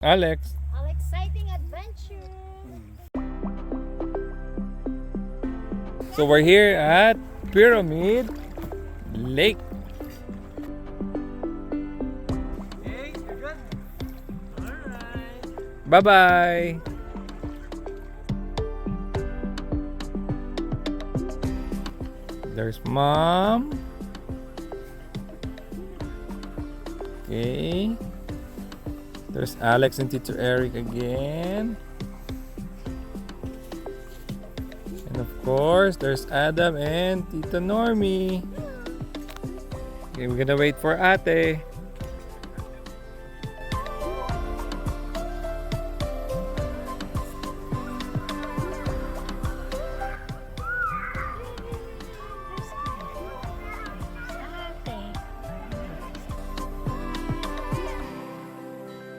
Alex. An exciting adventure. So we're here at Pyramid Lake. Hey, you're good? Alright. Bye-bye. There's Mom. Okay. There's Alex and Tito Eric again. And of course, there's Adam and Tito Normie. Okay, we're gonna wait for Ate.